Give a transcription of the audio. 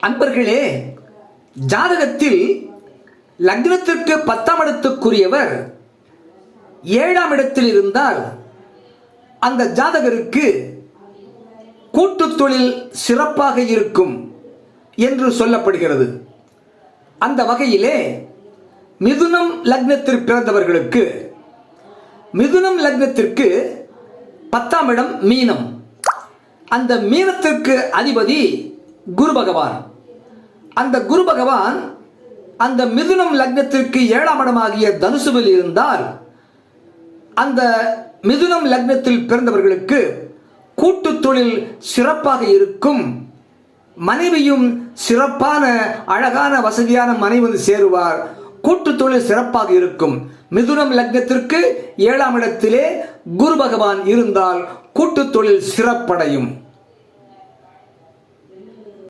அன்பர்களே, ஜாதகத்தில் லக்னத்திற்கு 10ஆம் இடத்துக்குரியவர் 7ஆம் இடத்தில் இருந்தால் அந்த ஜாதகருக்கு கூட்டு தொழில் சிறப்பாக இருக்கும் என்று சொல்லப்படுகிறது. அந்த வகையிலே மிதுனம் லக்னத்தில் பிறந்தவர்களுக்கு, மிதுனம் லக்னத்திற்கு 10ஆம் இடம் மீனம். அந்த மீனத்திற்கு அதிபதி குரு பகவான். அந்த குரு பகவான் அந்த மிதுனம் லக்னத்திற்கு 7ஆம் இடமாகிய தனுசுவில் இருந்தால் அந்த மிதுனம் லக்னத்தில் பிறந்தவர்களுக்கு கூட்டு தொழில் சிறப்பாக இருக்கும். மனைவியும் சிறப்பான அழகான வசதியான மனைவி வந்து சேருவார். கூட்டு தொழில் சிறப்பாக இருக்கும். மிதுனம் லக்னத்திற்கு 7ஆம் இடத்திலே குரு பகவான் இருந்தால் கூட்டு தொழில் சிறப்படையும்.